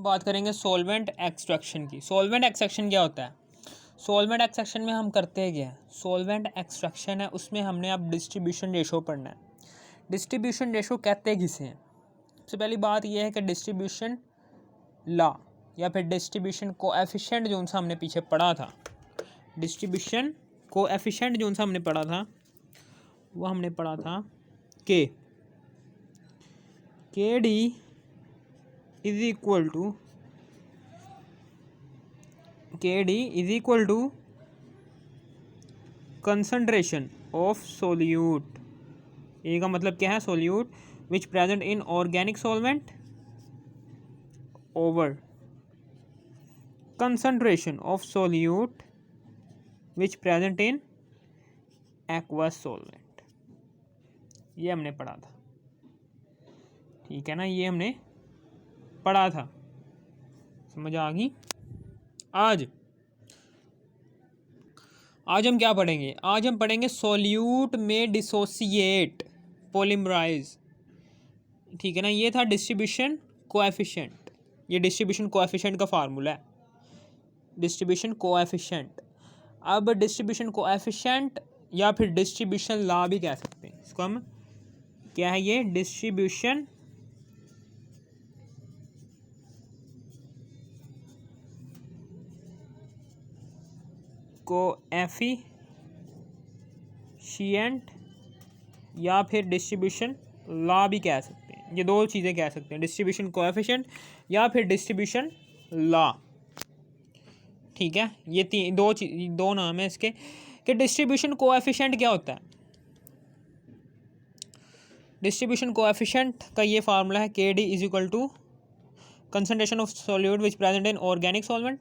बात करेंगे solvent extraction की। सॉल्वेंट एक्सट्रैक्शन क्या होता है? सॉल्वेंट एक्सट्रैक्शन में हम करते हैं क्या है? सॉल्वेंट एक्सट्रैक्शन है उसमें हमने अब डिस्ट्रीब्यूशन रेशो पढ़ना है। डिस्ट्रीब्यूशन रेशो कहते किसे हैं? सबसे पहली बात यह है कि डिस्ट्रीब्यूशन लॉ या फिर डिस्ट्रीब्यूशन कोएफिशिएंट जो उनसे हमने पीछे पढ़ा था, डिस्ट्रीब्यूशन कोएफिशिएंट जो उनसे हमने पढ़ा था वो हमने पढ़ा था K D is equal to concentration of solute. A का मतलब क्या है? Solute which present in organic solvent over concentration of solute which present in aqueous solvent. ये हमने पढ़ा था, ठीक है ना? ये हमने पढ़ा था, समझ आ गई? आज हम क्या पढ़ेंगे? आज हम पढ़ेंगे सोल्यूट में डिसोसिएट पॉलीमराइज, ठीक है ना? ये था डिस्ट्रीब्यूशन कोएफिशिएंट। ये डिस्ट्रीब्यूशन कोएफिशिएंट का फार्मूला है, डिस्ट्रीब्यूशन कोएफिशिएंट। अब डिस्ट्रीब्यूशन कोएफिशिएंट या फिर डिस्ट्रीब्यूशन लॉ भी कह सकते हैं इसको हम। क्या है ये? डिस्ट्रीब्यूशन कोएफिशिएंट या फिर डिस्ट्रीब्यूशन लॉ भी कह सकते हैं। ये दो चीज़ें कह सकते हैं, डिस्ट्रीब्यूशन कोएफिशिएंट या फिर डिस्ट्रीब्यूशन लॉ, ठीक है? ये दो नाम है इसके। कि डिस्ट्रीब्यूशन कोएफिशिएंट क्या होता है? डिस्ट्रीब्यूशन कोएफिशिएंट का ये फार्मूला है K D is equal to concentration of solute which present in organic solvent.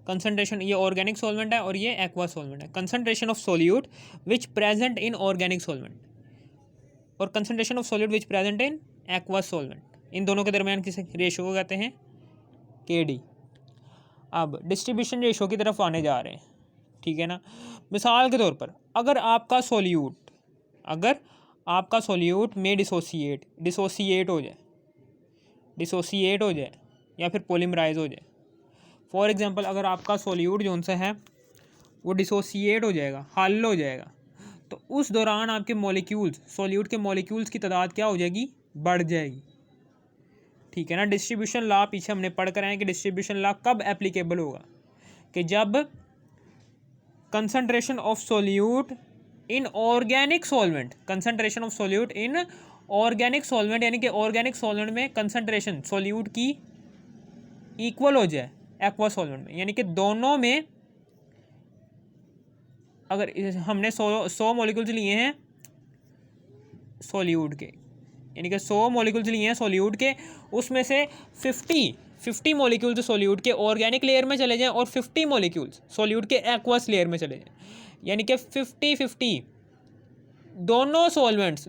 Concentration, ये ऑर्गेनिक सॉल्वेंट है और ये एक्वा सॉल्वेंट है। Concentration of solute which present in organic solvent और concentration of solute which present in aqua solvent, इन दोनों के दरमियान किस रेशो को कहते हैं? के डी। अब डिस्ट्रीब्यूशन रेशो की तरफ आने जा रहे हैं, ठीक है ना? मिसाल के तौर पर अगर आपका सोल्यूट में डिसोसिएट हो जाए या फिर पॉलीमराइज हो जाए। फॉर एग्जांपल अगर आपका सोल्यूट जो सा है वो डिसोसिएट हो जाएगा, हल हो जाएगा, तो उस दौरान आपके मॉलिक्यूल्स, सोल्यूट के मॉलिक्यूल्स की तादाद क्या हो जाएगी? बढ़ जाएगी, ठीक है ना? डिस्ट्रीब्यूशन लॉ पीछे हमने पढ़ कर आए कि डिस्ट्रीब्यूशन लॉ कब एप्लीकेबल होगा? कि जब concentration of solute in organic solvent, concentration of solute in organic solvent, यानी कि ऑर्गेनिक सॉल्वेंट में कंसंट्रेशन सोल्यूट की इक्वल हो जाए एक्वा सॉल्वेंट में, यानी कि दोनों में अगर हमने 100 मॉलिक्यूल्स लिए हैं सोल्यूट के, यानी कि 100 मॉलिक्यूल्स लिए हैं सोल्यूट के, उसमें से 50 मॉलिक्यूल्स सोल्यूट के ऑर्गेनिक लेयर में चले जाएं और 50 मॉलिक्यूल्स सोल्यूट के एक्वस लेयर में चले जाएं, यानी कि 50-50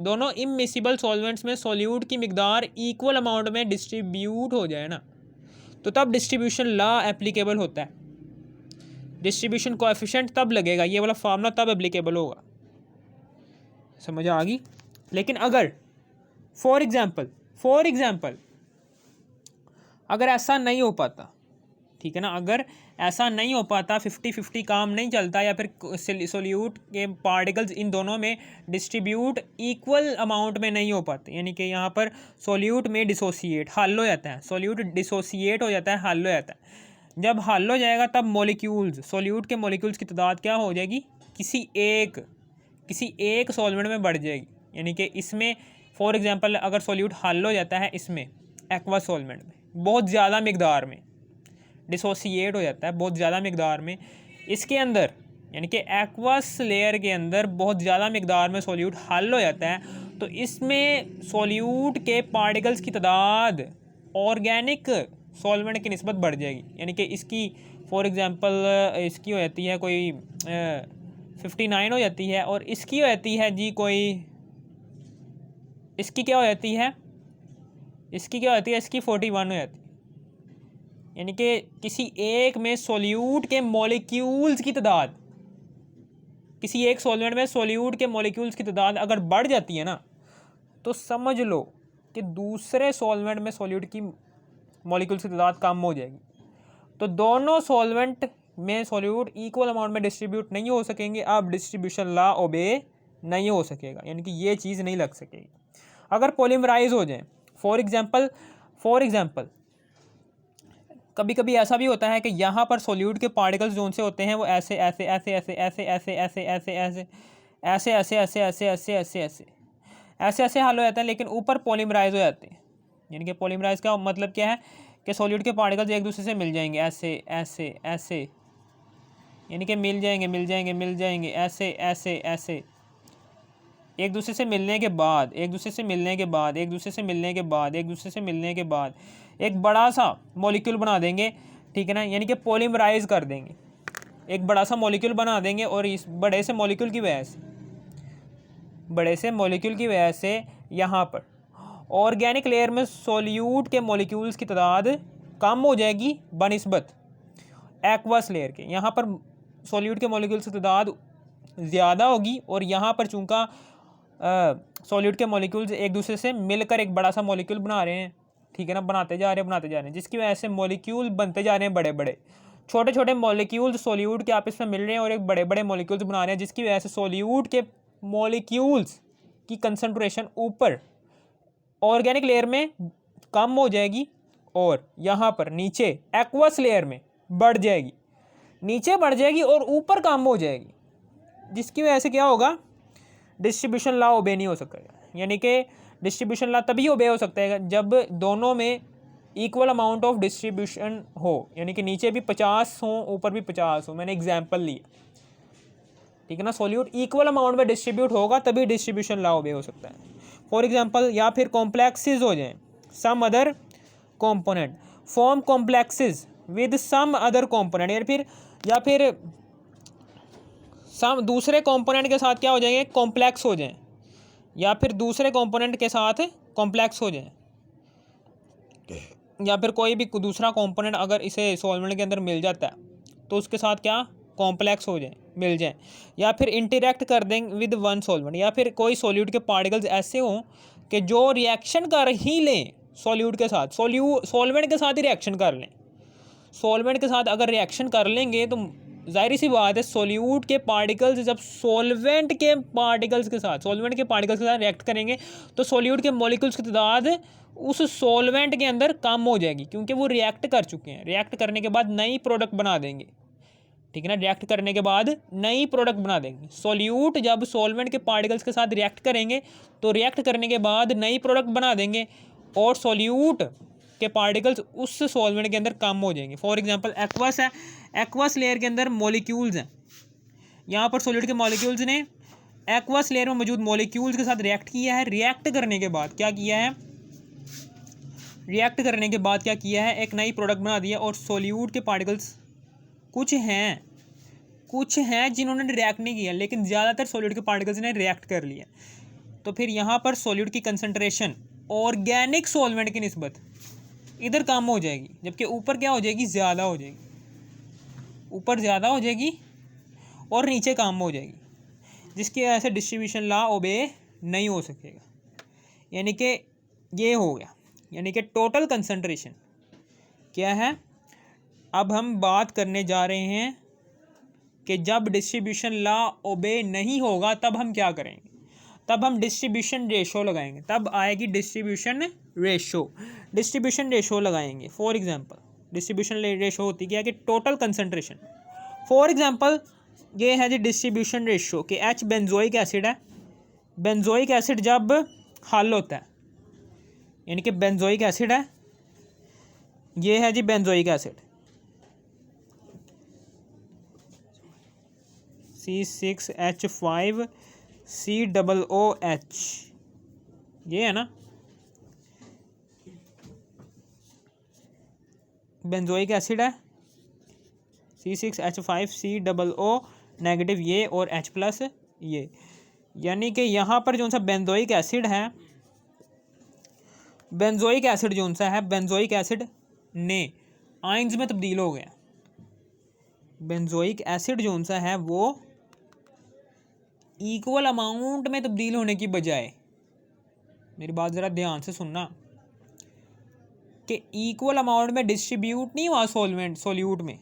दोनों इमिसिबल सॉल्वेंट्स में सोल्यूट की मिकदार इक्वल अमाउंट में डिस्ट्रीब्यूट हो जाए ना, तो तब डिस्ट्रीब्यूशन लॉ एप्लीकेबल होता है। डिस्ट्रीब्यूशन कोएफिशिएंट तब लगेगा, ये वाला फार्मूला तब एप्लीकेबल होगा, समझ आ गई? लेकिन अगर फॉर एग्जाम्पल अगर ऐसा नहीं हो पाता, ठीक है ना? अगर ऐसा नहीं हो पाता, 50-50 काम नहीं चलता, या फिर सोल्यूट के पार्टिकल्स इन दोनों में डिस्ट्रीब्यूट इक्वल अमाउंट में नहीं हो पाते, यानी कि यहाँ पर सोल्यूट में डिसोसिएट हल हो जाता है, सोल्यूट डिसोसिएट हो जाता है, हल हो जाता है। जब हल हो जाएगा तब मॉलिक्यूल्स, सोल्यूट के मॉलिक्यूल्स की तादाद क्या हो जाएगी? किसी एक सॉल्वेंट में बढ़ जाएगी, यानी कि इसमें फॉर एग्जांपल अगर सोल्यूट हल हो जाता है इसमें एक्वा सॉल्वेंट में बहुत ज़्यादा मिकदार में डिसोसिएट हो जाता है, बहुत ज़्यादा मिकदार में इसके अंदर, यानी कि एक्वस लेयर के अंदर बहुत ज़्यादा मिकदार में सोल्यूट हल हो जाता है, तो इसमें सोल्यूट के पार्टिकल्स की तादाद ऑर्गेनिक सॉल्वेंट की निस्बत बढ़ जाएगी, यानी कि इसकी फॉर एग्जांपल इसकी हो जाती है कोई 59 हो जाती है, और इसकी हो जाती है जी कोई, इसकी क्या हो जाती है? इसकी 41 हो जाती है, यानी कि किसी एक में सोल्यूट के मॉलिक्यूल्स की तादाद, किसी एक सॉल्वेंट में सोल्यूट के मॉलिक्यूल्स की तादाद अगर बढ़ जाती है ना, तो समझ लो कि दूसरे सॉल्वेंट में सोल्यूट की मॉलिक्यूल्स की तादाद कम हो जाएगी। तो दोनों सॉल्वेंट में सॉल्यूट इक्वल अमाउंट में डिस्ट्रीब्यूट नहीं हो सकेंगे, अब डिस्ट्रीब्यूशन लॉ ओबे नहीं हो सकेगा, यानी कि ये चीज़ नहीं लग सकेगी। अगर पॉलीमराइज हो जाए, फॉर एग्जांपल कभी कभी ऐसा भी होता है कि यहाँ पर सॉल्यूट के पार्टिकल्स जो उनसे होते हैं वो ऐसे ऐसे ऐसे ऐसे ऐसे ऐसे ऐसे ऐसे ऐसे ऐसे ऐसे ऐसे ऐसे ऐसे ऐसे ऐसे ऐसे ऐसे हल हो जाते हैं, लेकिन ऊपर पॉलीमराइज हो जाते हैं। यानी कि पॉलीमराइज का मतलब क्या है कि सॉल्यूट के पार्टिकल्स एक दूसरे से मिल जाएंगे ऐसे ऐसे ऐसे, यानी कि मिल जाएंगे ऐसे ऐसे ऐसे, एक दूसरे से मिलने के बाद एक बड़ा सा मॉलिक्यूल बना देंगे, ठीक है ना, यानी कि पॉलीमराइज कर देंगे, एक बड़ा सा मॉलिक्यूल बना देंगे। और इस बड़े से मॉलिक्यूल की वजह से यहाँ पर ऑर्गेनिक लेयर में सॉल्यूट के मॉलिक्यूल्स की तादाद कम हो जाएगी बनिस्बत एक्वस लेयर के। यहाँ पर सॉल्यूट के मॉलिक्यूल्स की तादाद ज़्यादा होगी, और यहाँ पर चूँकि सॉल्यूट के मॉलिक्यूल्स एक दूसरे से मिलकर एक बड़ा सा मॉलिक्यूल बना रहे हैं, ठीक है ना, बनाते जा रहे हैं, जिसकी वजह से मॉलिक्यूल बनते जा रहे हैं बड़े बड़े, छोटे छोटे मॉलिक्यूल्स सॉल्यूट के आपस में मिल रहे हैं और एक बड़े बड़े मॉलिक्यूल्स बना रहे हैं, जिसकी वजह से सॉल्यूट के मॉलिक्यूल्स की कंसंट्रेशन ऊपर ऑर्गेनिक लेयर में कम हो जाएगी और यहाँ पर नीचे एक्वस लेयर में बढ़ जाएगी, और ऊपर कम हो जाएगी, जिसकी वजह से क्या होगा, डिस्ट्रीब्यूशन लॉ ओबे नहीं हो सकेगा। यानी कि डिस्ट्रीब्यूशन लॉ तभी ओबे हो सकता है जब दोनों में इक्वल अमाउंट ऑफ डिस्ट्रीब्यूशन हो, यानी कि नीचे भी 50 हो ऊपर भी 50 हो। मैंने एग्जांपल लिया, ठीक है ना, सॉल्यूट इक्वल अमाउंट में डिस्ट्रीब्यूट होगा तभी डिस्ट्रीब्यूशन लॉ ओबे हो सकता है। फॉर एग्जांपल, या फिर कॉम्प्लेक्सेस हो जाएं, some other component form complexes with some other component, या फिर सम दूसरे कंपोनेंट के साथ क्या हो जाएंगे, कॉम्प्लेक्स हो जाएं, या फिर दूसरे कंपोनेंट के साथ कॉम्प्लेक्स हो जाएं, या फिर कोई भी दूसरा कंपोनेंट अगर इसे सॉल्वेंट के अंदर मिल जाता है तो उसके साथ क्या कॉम्प्लेक्स हो जाए, मिल जाए, या फिर इंटरेक्ट कर देंगे विद वन सॉल्वेंट, या फिर कोई सॉल्यूट के पार्टिकल्स ऐसे हों कि जो रिएक्शन कर ही लें सॉल्यूट के साथ, सॉल्वेंट के साथ ही रिएक्शन कर लें। सॉल्वेंट के साथ अगर रिएक्शन कर लेंगे तो जाहिर सी बात है सॉल्यूट के पार्टिकल्स जब सॉल्वेंट के पार्टिकल्स के साथ रिएक्ट करेंगे तो सॉल्यूट के मॉलिक्यूल्स की तादाद उस सॉल्वेंट के अंदर कम हो जाएगी, क्योंकि वो रिएक्ट कर चुके हैं। रिएक्ट करने के बाद नई प्रोडक्ट बना देंगे, ठीक है ना, रिएक्ट करने के बाद नई प्रोडक्ट बना देंगे। सॉल्यूट जब सॉल्वेंट के पार्टिकल्स के साथ रिएक्ट करेंगे तो रिएक्ट करने के बाद नई प्रोडक्ट बना देंगे और सॉल्यूट के पार्टिकल्स उस सॉल्वेंट के अंदर कम हो जाएंगे। फॉर एग्जांपल एक्वस है, एक्वस लेयर के अंदर मॉलिक्यूल्स हैं, यहाँ पर सॉल्यूट के मॉलिक्यूल्स ने एक्वस लेयर में मौजूद मॉलिक्यूल्स के साथ रिएक्ट किया है। रिएक्ट करने के बाद क्या किया है, एक नई प्रोडक्ट बना दिया, और सॉल्यूट के पार्टिकल्स कुछ हैं जिन्होंने रिएक्ट नहीं किया, लेकिन ज़्यादातर सॉल्यूट के पार्टिकल्स ने रिएक्ट कर लिया। तो फिर यहाँ पर सॉल्यूट की कंसंट्रेशन ऑर्गेनिक सॉल्वेंट की निस्बत इधर कम हो जाएगी, जबकि ऊपर क्या हो जाएगी, ज़्यादा हो जाएगी, ऊपर ज़्यादा हो जाएगी और नीचे कम हो जाएगी, जिसकी वजह से डिस्ट्रीब्यूशन लॉ ओबे नहीं हो सकेगा। यानी कि ये हो गया, यानी कि टोटल कंसंट्रेशन क्या है। अब हम बात करने जा रहे हैं कि जब डिस्ट्रीब्यूशन लॉ ओबे नहीं होगा तब हम क्या करेंगे, तब हम डिस्ट्रीब्यूशन रेशो लगाएंगे, तब आएगी डिस्ट्रीब्यूशन रेशो लगाएंगे। फॉर एग्जांपल डिस्ट्रीब्यूशन रेशो होती क्या है कि टोटल कंसंट्रेशन। फॉर एग्जांपल ये है जी डिस्ट्रीब्यूशन रेशो कि H बेंजोइक एसिड है, बेंजोइक एसिड जब हल होता है, यानी कि बेंजोइक एसिड है, ये है जी बेंजोइक एसिड C6H5COOH, ये है ना बेंजोइक एसिड है, C6H5COO नेगेटिव ये और H प्लस ये, यानी कि यहाँ पर जो सा बेंजोइक एसिड है, बेंजोइक एसिड ने आयंस में तब्दील हो गया। बेंजोइक एसिड जो सा है वो इक्वल अमाउंट में तब्दील होने की बजाय, मेरी बात ज़रा ध्यान से सुनना, कि इक्वल अमाउंट में डिस्ट्रीब्यूट नहीं हुआ सोल्यूट में,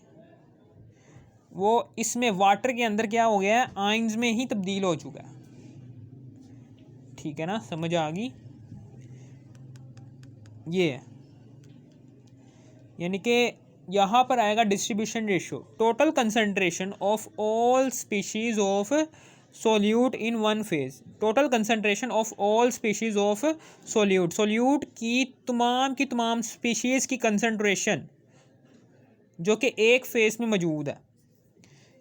वो इसमें वाटर के अंदर क्या हो गया है, आयंस में ही तब्दील हो चुका है। ठीक है ना, समझ आ गई। ये है, यानी कि यहाँ पर आएगा distribution ratio, total concentration of all species of solute in one phase, total concentration of all species of solute, solute की तमाम स्पीशीज़ की कंसंट्रेशन जो कि एक फेज में मौजूद है,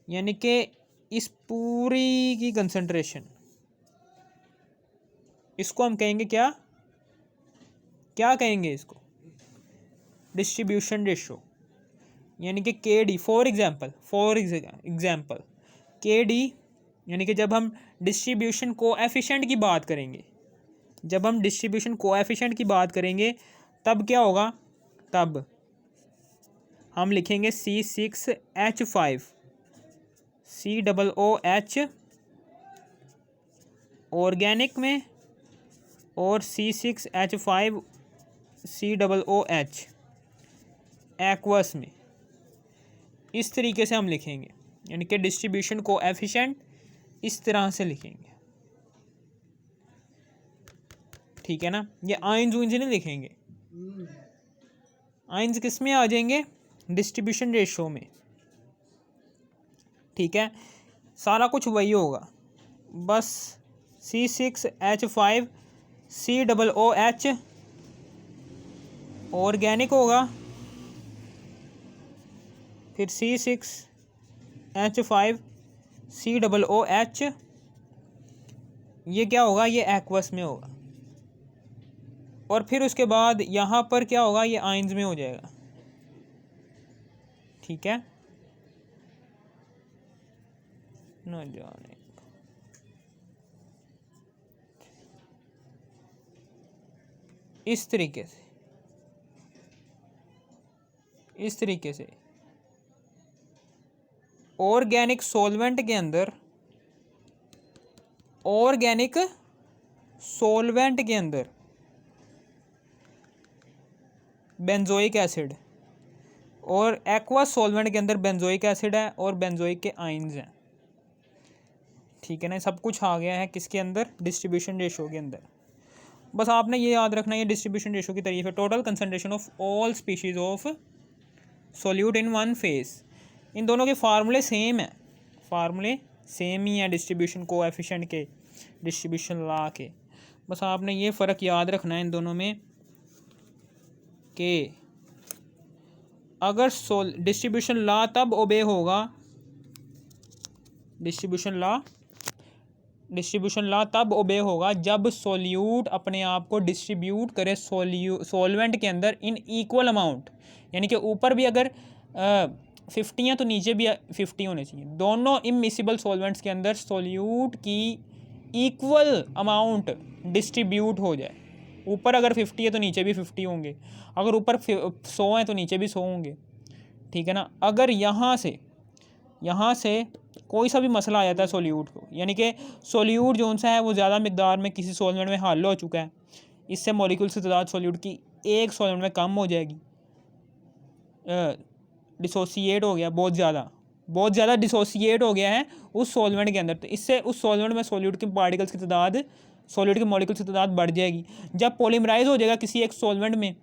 यानी कि इस पूरी की कंसंट्रेशन, इसको हम कहेंगे क्या क्या कहेंगे इसको, डिस्ट्रीब्यूशन रेशियो। यानी कि के डी, फॉर एग्जांपल के डी, यानी कि जब हम डिस्ट्रीब्यूशन कोएफिशिएंट की बात करेंगे, जब हम डिस्ट्रीब्यूशन कोएफिशिएंट की बात करेंगे तब क्या होगा, तब हम लिखेंगे C6H5 COOH ऑर्गेनिक में और C6H5 COOH एक्वस में। इस तरीके से हम लिखेंगे, यानी कि डिस्ट्रीब्यूशन कोएफिशिएंट इस तरह से लिखेंगे। ठीक है ना, ये आयंस ऊंज नहीं लिखेंगे, आयंस किस में आ जाएंगे, डिस्ट्रीब्यूशन रेशियो में। ठीक है, सारा कुछ वही होगा, बस C6H5 COOH ऑर्गेनिक होगा, फिर C6H5 COOH ये क्या होगा, ये एक्वस में होगा, और फिर उसके बाद यहाँ पर क्या होगा, ये आयंस में हो जाएगा। ठीक है, न जाने इस तरीके से ऑर्गेनिक सॉल्वेंट के अंदर, ऑर्गेनिक सॉल्वेंट के अंदर बेंजोइक एसिड, और एक्वस सॉल्वेंट के अंदर बेंजोइक एसिड है और बेंजोइक के आयंस हैं। ठीक है ना, सब कुछ आ गया है किसके अंदर, डिस्ट्रीब्यूशन रेशियो के अंदर। बस आपने ये याद रखना है, ये डिस्ट्रीब्यूशन रेशियो की तारीफ है, total concentration of all species of solute in one phase. इन दोनों के फार्मूले सेम है, फार्मूले सेम ही है डिस्ट्रीब्यूशन कोएफिशिएंट के, डिस्ट्रीब्यूशन लॉ के। बस आपने ये फ़र्क याद रखना है इन दोनों में कि अगर डिस्ट्रीब्यूशन लॉ तब ओबे होगा, डिस्ट्रीब्यूशन लॉ तब ओबे होगा जब सोल्यूट अपने आप को डिस्ट्रीब्यूट करे सॉल्वेंट के अंदर इन इक्वल अमाउंट, यानी कि ऊपर भी अगर 50 हैं तो नीचे भी 50 होने चाहिए। दोनों इमिसिबल सॉल्वेंट्स के अंदर सोल्यूट की इक्वल अमाउंट डिस्ट्रीब्यूट हो जाए, ऊपर अगर 50 है तो नीचे भी 50 होंगे, अगर ऊपर 100 हैं तो नीचे भी 100 होंगे। ठीक है ना, अगर यहाँ से कोई सा भी मसला आ जाता है सोल्यूट को, यानी कि सोल्यूट जो सा है वो ज़्यादा मिकदार में किसी सॉल्वेंट में हल हो चुका है, इससे मॉलिक्यूल्स की तादाद सोल्यूट की एक सॉल्वेंट में कम हो जाएगी, डिसोसिएट हो गया, बहुत ज़्यादा डिसोसिएट हो गया है उस सॉल्वेंट के अंदर, तो इससे उस सॉल्वेंट में सोल्यूट के पार्टिकल्स की तादाद, सोल्यूट के मॉलिक्यूल्स की तादाद बढ़ जाएगी। जब पॉलीमराइज हो जाएगा किसी एक सॉल्वेंट में,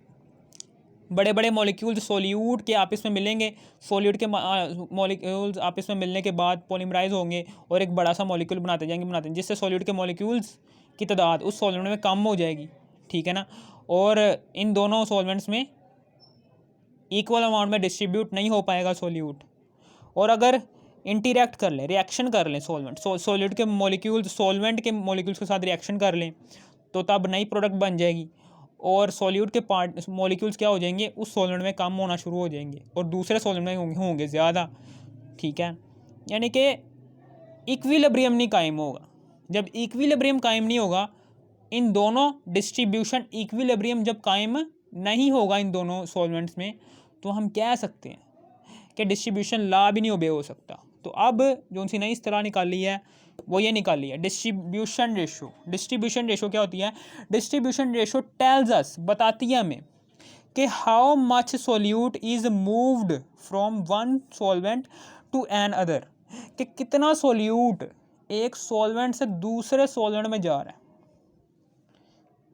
बड़े बड़े मॉलिक्यूल्स सोल्यूट के आपस में मिलेंगे, सोल्यूट के मॉलिक्यूल्स आपस में मिलने के बाद पॉलीमराइज होंगे और एक बड़ा सा मॉलिक्यूल बनाते जाएंगे, जिससे सोल्यूट के मॉलिक्यूल्स की तादाद उस सॉल्वेंट में कम हो जाएगी। ठीक है ना, और इन दोनों सॉल्वेंट्स में इक्वल अमाउंट में डिस्ट्रीब्यूट नहीं हो पाएगा सोल्यूट, और अगर इंटरेक्ट कर लें, रिएक्शन कर लें सोल्यूट के मॉलिक्यूल्स सॉल्वेंट के मॉलिक्यूल्स के साथ रिएक्शन कर लें, तो तब नई प्रोडक्ट बन जाएगी और सॉल्यूट के मॉलिक्यूल्स क्या हो जाएंगे, उस सॉल्वेंट में कम होना शुरू हो जाएंगे और दूसरे सॉल्वेंट में होंगे ज़्यादा। ठीक है, यानी कि इक्विलिब्रियम नहीं कायम होगा। जब इक्विलिब्रियम कायम नहीं होगा, इन दोनों डिस्ट्रीब्यूशन इक्विलिब्रियम जब कायम नहीं होगा इन दोनों सॉल्वेंट्स में, तो हम कह सकते हैं कि डिस्ट्रीब्यूशन लॉ भी नहीं ओबे हो सकता। तो अब जो सी नई इस्तिलाह निकाली है वो ये निकाली है डिस्ट्रीब्यूशन रेशो। डिस्ट्रीब्यूशन रेशो क्या होती है, डिस्ट्रीब्यूशन रेशो टेल्स अस, बताती है हमें कि how much solute is moved from one solvent to another, कि कितना सोल्यूट एक सॉल्वेंट से दूसरे सॉल्वेंट में जा रहा है,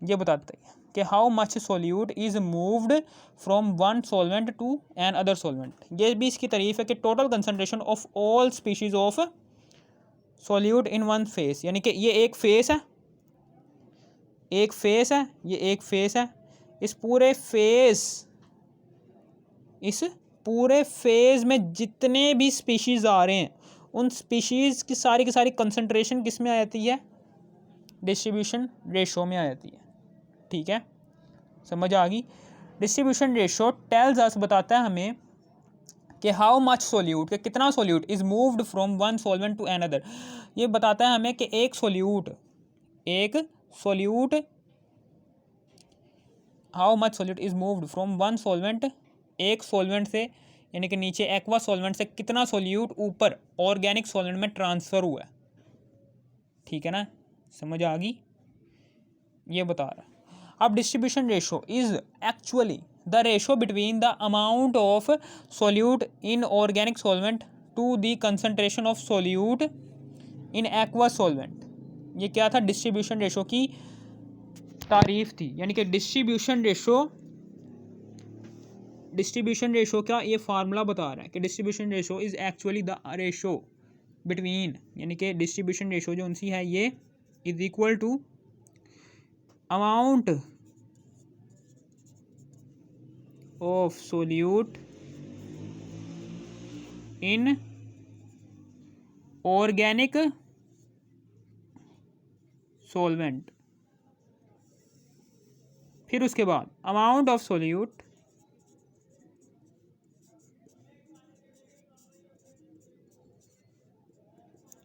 ये बताते हैं कि how much solute is moved from one solvent to another solvent. ये भी इसकी तारीफ है कि total concentration of all species of solute in one phase, यानी कि ये एक फेस है, एक फेस है, ये एक फेस है, इस पूरे फेज में जितने भी स्पीशीज़ आ रहे हैं उन स्पीशीज़ की सारी कंसंट्रेशन किस में आ जाती है, डिस्ट्रीब्यूशन रेशो में आ जाती है। ठीक है, समझ आ गई। डिस्ट्रीब्यूशन रेशो टेल्स अस, बताता है हमें कि हाउ मच सोल्यूट, कि कितना solute is moved from one solvent to another. ये बताता है हमें कि एक solute how much solute is moved from one solvent, एक सॉल्वेंट से यानी कि नीचे एक्वा सॉल्वेंट से कितना सोल्यूट ऊपर ऑर्गेनिक सॉल्वेंट में ट्रांसफ़र हुआ है। ठीक है ना, समझ आ गई, ये बता रहा है। अब distribution ratio is actually the ratio between the amount of solute in organic solvent to the concentration of solute in aqua solvent. ये क्या था, डिस्ट्रीब्यूशन रेशो की तारीफ थी, यानी कि डिस्ट्रीब्यूशन रेशो का ये फार्मूला बता रहा है कि distribution ratio is actually the ratio between, यानी कि डिस्ट्रीब्यूशन रेशो जो उनसी है ये is equal to amount of solute in organic solvent, फिर उसके बाद amount of solute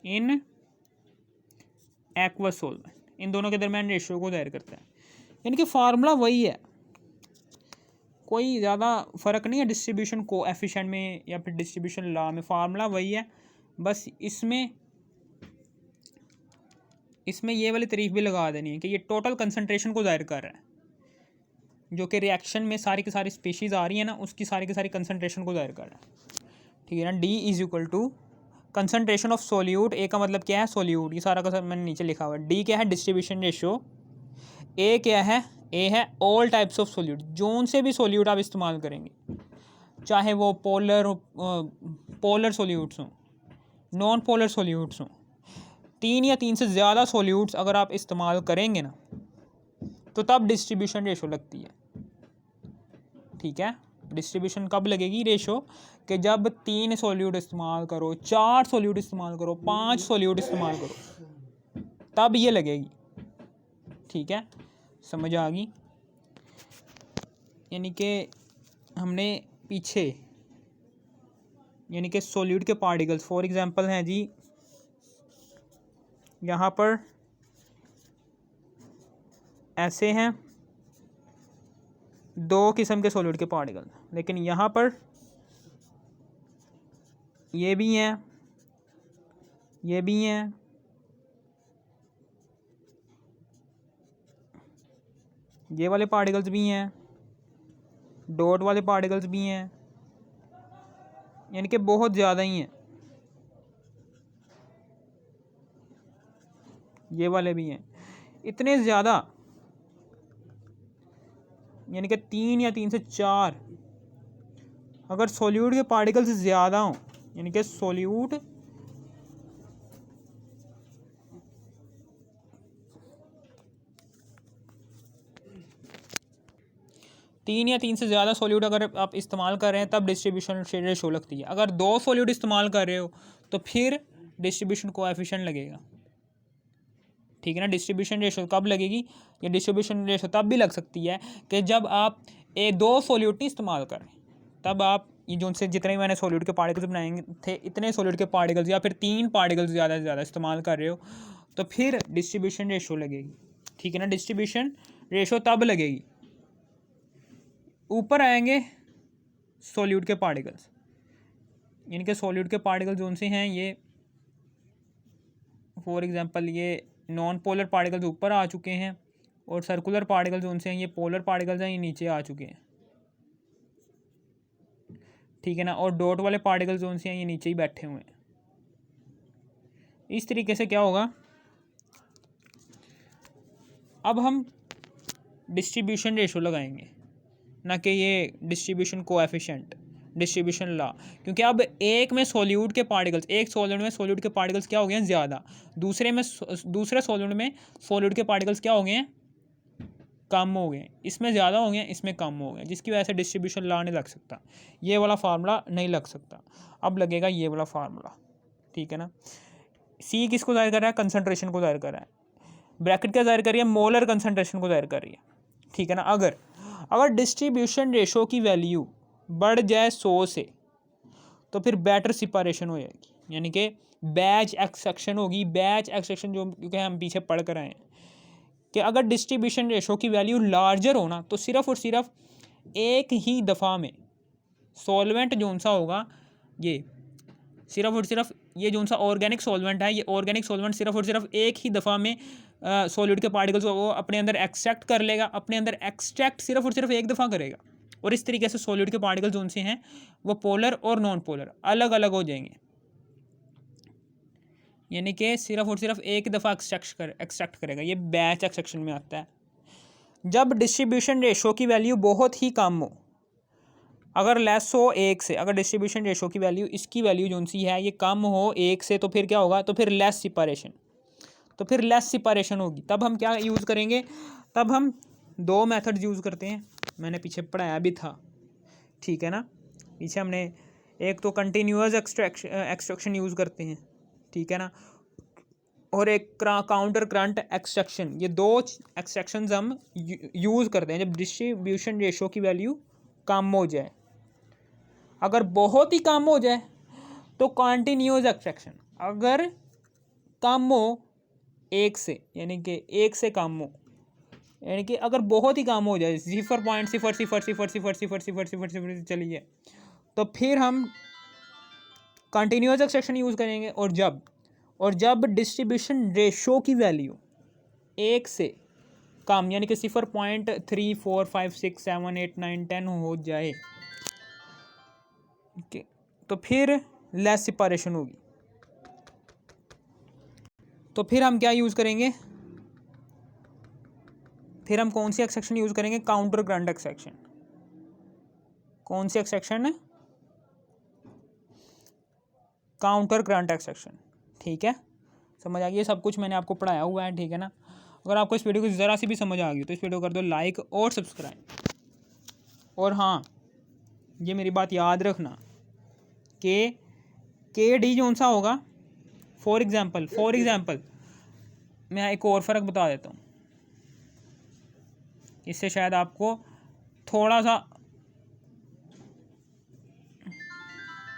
in aqua solvent, इन दोनों के दरमियान रेशियो को ज़ाहिर करता है। यानी कि फार्मूला वही है, कोई ज़्यादा फ़र्क नहीं है डिस्ट्रीब्यूशन कोएफिशिएंट में या फिर डिस्ट्रीब्यूशन लॉ में, फार्मूला वही है, बस इसमें ये वाली तारीफ भी लगा देनी है कि ये टोटल कंसंट्रेशन को ज़ाहिर कर रहा है, जो कि रिएक्शन में सारी की सारी स्पीशीज़ आ रही है ना, उसकी सारी की सारी कंसंट्रेशन को ज़ाहिर कर रहा है। ठीक है ना, D is equal to concentration of solute, A का मतलब क्या है, सोल्यूट, ये सारा का सब मैंने नीचे लिखा हुआ है। डी क्या है, डिस्ट्रीब्यूशन रेशो, ए क्या है, ए है all types of solute, zone से भी सोल्यूट आप इस्तेमाल करेंगे, चाहे वो पोलर सोल्यूट्स हों, नॉन पोलर सोल्यूट्स हों, 3 या 3 से ज़्यादा सोल्यूट्स अगर आप इस्तेमाल करेंगे ना तो तब डिस्ट्रीब्यूशन रेशो लगती है। ठीक है, डिस्ट्रीब्यूशन कब लगेगी रेशो, कि जब 3 सोल्यूट इस्तेमाल करो, 4 सोल्यूट इस्तेमाल करो, 5 सोल्यूट इस्तेमाल करो, तब ये लगेगी। ठीक है, समझ आ गई। यानी कि हमने पीछे यानी कि सोल्यूट के पार्टिकल्स फॉर एग्जांपल हैं जी, यहाँ पर ऐसे हैं 2 किस्म के सोल्यूट के पार्टिकल, लेकिन यहाँ पर ये भी हैं, ये भी हैं, ये वाले पार्टिकल्स भी हैं, डॉट वाले पार्टिकल्स भी हैं, यानी कि बहुत ज़्यादा ही हैं, ये वाले भी हैं, इतने ज़्यादा, यानी कि 3 या 3 से 4 अगर सोल्यूट के पार्टिकल्स ज़्यादा हों, यानी कि सोल्यूट तीन या 3 से ज़्यादा सोल्यूट अगर आप इस्तेमाल कर रहे हैं तब डिस्ट्रीब्यूशन रेशो लगती है। अगर 2 सोल्यूट इस्तेमाल कर रहे हो तो फिर डिस्ट्रीब्यूशन कोएफिशिएंट लगेगा। ठीक है ना, डिस्ट्रीब्यूशन रेशो कब लगेगी, ये डिस्ट्रीब्यूशन रेशो तब भी लग सकती है कि जब आप 2 सोल्यूट नहीं इस्तेमाल करें, तब आप ये जो उनसे जितने भी मैंने सोल्यूट के पार्टिकल्स बनाएंगे थे, इतने सोल्यूट के पार्टिकल्स या फिर 3 पार्टिकल्स ज़्यादा से ज़्यादा इस्तेमाल कर रहे हो तो फिर डिस्ट्रीब्यूशन रेशो लगेगी। ठीक है ना, डिस्ट्रीब्यूशन रेशो तब लगेगी, ऊपर आएंगे सोल्यूट के पार्टिकल्स, यानी कि सोल्यूट के पार्टिकल्स जो उनसे हैं ये फॉर एग्जांपल ये नॉन पोलर पार्टिकल्स ऊपर आ चुके हैं और सर्कुलर पार्टिकल्स जो उनसे हैं ये पोलर पार्टिकल्स हैं, ये नीचे आ चुके हैं। ठीक है ना, और डॉट वाले पार्टिकल्स जोन से हैं ये नीचे ही बैठे हुए हैं। इस तरीके से क्या होगा, अब हम डिस्ट्रीब्यूशन रेशो लगाएंगे, ना कि ये डिस्ट्रीब्यूशन कोएफिशिएंट, डिस्ट्रीब्यूशन लॉ। क्योंकि अब एक में सॉल्यूट के पार्टिकल्स, एक सॉल्यूट में सॉल्यूट के पार्टिकल्स क्या हो गए हैं ज़्यादा, दूसरे सॉल्यूट में सॉल्यूट के पार्टिकल्स क्या हो गए हैं कम हो गए, इसमें ज़्यादा हो गए इसमें कम हो गए, जिसकी वजह से डिस्ट्रीब्यूशन लॉ नहीं लग सकता, ये वाला फार्मूला नहीं लग सकता। अब लगेगा ये वाला फार्मूला, ठीक है ना। सी किसको जाहिर कर रहा है, कंसनट्रेशन को जाहिर कर रहा है, ब्रैकेट क्या जाहिर कर रही है, मोलर कंसनट्रेशन को जाहिर कर रही है, ठीक है ना। अगर डिस्ट्रीब्यूशन रेशो की वैल्यू बढ़ जाए 100 से तो फिर बेटर सिपरेशन हो जाएगी, यानी कि बैच एक्सट्रैक्शन होगी। बैच एक्सट्रैक्शन जो क्योंकि हम पीछे पढ़ कर आए हैं कि अगर डिस्ट्रीब्यूशन रेशो की वैल्यू लार्जर हो ना तो सिर्फ और सिर्फ एक ही दफ़ा में सॉल्वेंट जोन सा होगा, ये सिर्फ और सिर्फ ये जोन सा ऑर्गेनिक सॉल्वेंट है, ये ऑर्गेनिक सॉल्वेंट सिर्फ और सिर्फ एक ही दफ़ा में सॉल्यूट के पार्टिकल्स को वो अपने अंदर एक्सट्रैक्ट कर लेगा, अपने अंदर एक्सट्रैक्ट सिर्फ और सिर्फ एक दफ़ा करेगा। और इस तरीके से सॉल्यूट के पार्टिकल्स जोन से हैं वो पोलर और नॉन पोलर अलग अलग हो जाएंगे, यानी कि सिर्फ और सिर्फ एक दफ़ा एक्सट्रैक्ट करेगा। ये बैच एक्सट्रैक्शन में आता है। जब डिस्ट्रीब्यूशन रेशो की वैल्यू बहुत ही कम हो, अगर लेस हो एक से, अगर डिस्ट्रीब्यूशन रेशो की वैल्यू, इसकी वैल्यू जो सी है ये कम हो एक से, तो फिर क्या होगा, तो फिर लेस सिपरेशन होगी। तब हम क्या यूज़ करेंगे, तब हम दो मेथड्स यूज़ करते हैं, मैंने पीछे पढ़ाया भी था, ठीक है ना। पीछे हमने एक तो कंटिन्यूअस एक्सट्रैक्शन यूज़ करते हैं, ठीक है ना, और एक काउंटर करंट एक्सट्रैक्शन। ये दो एक्सट्रैक्शंस हम यूज़ करते हैं जब डिस्ट्रीब्यूशन रेशो की वैल्यू कम हो जाए। अगर बहुत ही कम हो जाए तो कंटिन्यूअस एक्सट्रैक्शन, अगर कम हो एक से, यानी कि एक से कम हो, यानी कि अगर बहुत ही कम हो जाए 0.00000000 चली जाए तो फिर हम कंटिन्यूअस एक्सट्रैक्शन यूज़ करेंगे। और जब डिस्ट्रीब्यूशन रेशो की वैल्यू एक से कम, यानी कि 0.34567891 हो जाए तो फिर लेस सिपरेशन होगी। तो फिर हम क्या यूज़ करेंगे, फिर हम कौन सी एक्सट्रैक्शन यूज़ करेंगे, काउंटर करंट एक्सट्रैक्शन। कौन सी एक्सट्रैक्शन, काउंटर करंट एक्सट्रैक्शन, ठीक है। समझ आ गई, ये सब कुछ मैंने आपको पढ़ाया हुआ है, ठीक है ना। अगर आपको इस वीडियो की ज़रा सी भी समझ आ गई तो इस वीडियो को कर दो लाइक और सब्सक्राइब। और हाँ, ये मेरी बात याद रखना कि के डी जोन सा होगा, फॉर एग्ज़ाम्पल मैं एक और फ़र्क बता देता हूँ, इससे शायद आपको थोड़ा सा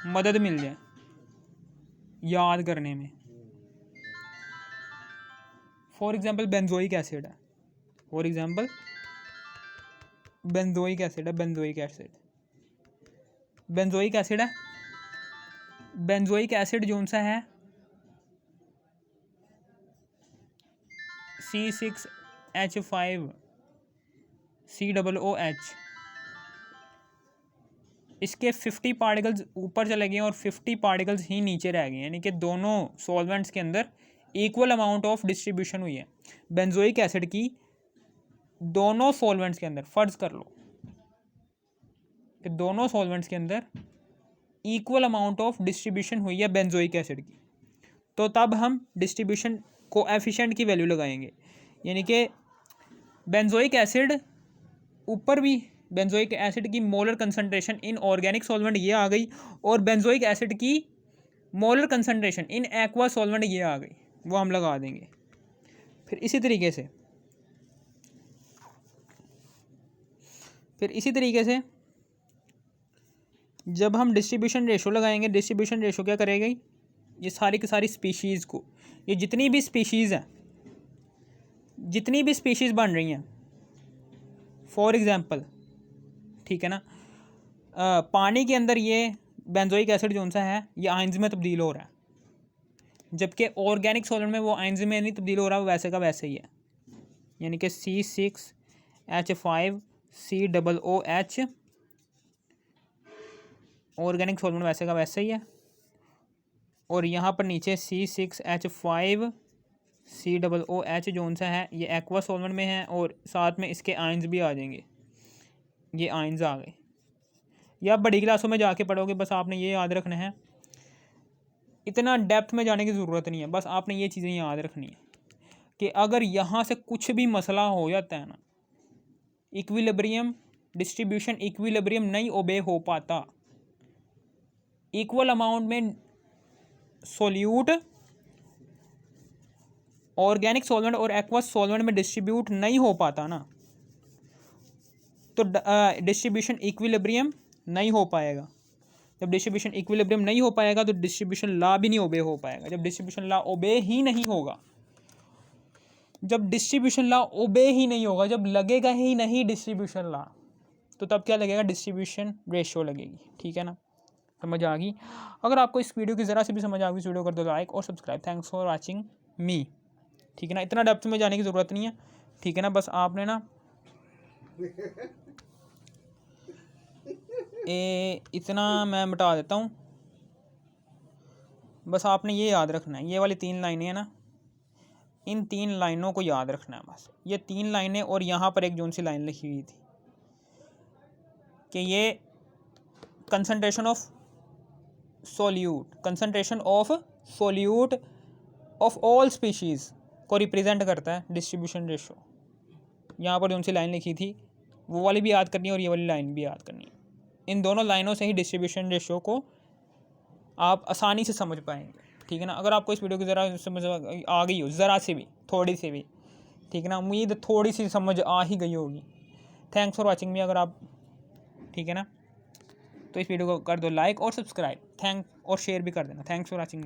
मदद मिल जाए याद करने में। फॉर एग्ज़ाम्पल बेंजोइक एसिड है, बेंजोइक एसिड है, बेंजोइक एसिड जोन सा है C6H5COOH, इसके 50 पार्टिकल्स ऊपर चले गए और 50 पार्टिकल्स ही नीचे रह गए, यानी कि दोनों सॉल्वेंट्स के अंदर इक्वल अमाउंट ऑफ डिस्ट्रीब्यूशन हुई है। बेंजोइक एसिड की दोनों सॉल्वेंट्स के अंदर, फ़र्ज़ कर लो कि दोनों सॉल्वेंट्स के अंदर इक्वल अमाउंट ऑफ डिस्ट्रीब्यूशन हुई है बेंजोइक एसिड की, तो तब हम डिस्ट्रीब्यूशन कोएफिशिएंट की वैल्यू लगाएंगे, यानी कि बेंजोइक एसिड ऊपर भी, बेंजोइक एसिड की molar concentration in organic solvent ये आ गई, और बेंजोइक एसिड की molar concentration in aqua solvent ये आ गई, वो हम लगा देंगे। फिर इसी तरीके से जब हम डिस्ट्रीब्यूशन रेशो लगाएंगे, डिस्ट्रीब्यूशन रेशो क्या करेगी, ये सारी की सारी स्पीशीज़ को, ये जितनी भी स्पीशीज़ बन रही हैं, फॉर एग्ज़ाम्पल, ठीक है ना, पानी के अंदर ये बेंजोइक एसिड जो सा है ये आयंस में तब्दील हो रहा है, जबकि ऑर्गेनिक सॉल्वेंट में वो आयंस में नहीं तब्दील हो रहा, वो वैसे का वैसे ही है, यानी कि C6H5COOH ऑर्गेनिक सॉल्वेंट वैसे का वैसे ही है, और यहाँ पर नीचे C6H5COOH जो सा है ये एक्वा सॉल्वेंट में है, और साथ में इसके आयंस भी आ जाएंगे, ये आयंस आ गए। ये आप बड़ी क्लासों में जाके पढ़ोगे, बस आपने ये याद रखना है, इतना डेप्थ में जाने की ज़रूरत नहीं है, बस आपने ये चीज़ें याद रखनी है कि अगर यहाँ से कुछ भी मसला हो जाता है ना, इक्विलिब्रियम डिस्ट्रीब्यूशन इक्विलिब्रियम नहीं ओबे हो पाता, इक्वल अमाउंट में सोल्यूट ऑर्गेनिक सॉल्वेंट और एक्वस सॉल्वेंट में डिस्ट्रीब्यूट नहीं हो पाता ना, तो डिस्ट्रीब्यूशन इक्विलिब्रियम नहीं हो पाएगा। जब डिस्ट्रीब्यूशन इक्विलिब्रियम नहीं हो पाएगा तो डिस्ट्रीब्यूशन लॉ भी नहीं ओबे हो पाएगा। जब डिस्ट्रीब्यूशन लॉ ओबे ही नहीं होगा, जब डिस्ट्रीब्यूशन लॉ ओबे ही नहीं होगा, जब लगेगा ही नहीं डिस्ट्रीब्यूशन लॉ, तो तब क्या लगेगा, डिस्ट्रीब्यूशन रेशियो लगेगी। ठीक है ना, समझ आ गई। अगर आपको इस वीडियो की ज़रा से भी समझ आ गई, इस वीडियो कर दो लाइक और subscribe. Thanks for watching me. ठीक है ना, इतना डेप्थ में जाने की ज़रूरत नहीं है। ठीक है ना, बस आपने ना इतना मैं मिटा देता हूँ, बस आपने ये याद रखना है, ये वाली 3 लाइनें हैं ना, इन 3 लाइनों को याद रखना है बस। ये 3 लाइनें और यहाँ पर एक जोन सी लाइन लिखी हुई थी कि ये concentration of solute of all species को रिप्रेजेंट करता है डिस्ट्रीब्यूशन रेशो। यहाँ पर जोन सी लाइन लिखी थी वो वाली भी याद करनी है और ये वाली लाइन भी याद करनी है। इन दोनों लाइनों से ही डिस्ट्रीब्यूशन रेशो को आप आसानी से समझ पाएंगे। ठीक है ना, अगर आपको इस वीडियो की ज़रा समझ आ गई हो, ज़रा से भी, थोड़ी सी भी, ठीक है ना, उम्मीद थोड़ी सी समझ आ ही गई होगी। Thanks for watching me. अगर आप, ठीक है ना, तो इस वीडियो को कर दो लाइक और सब्सक्राइब, और शेयर भी कर देना। Thanks for watching.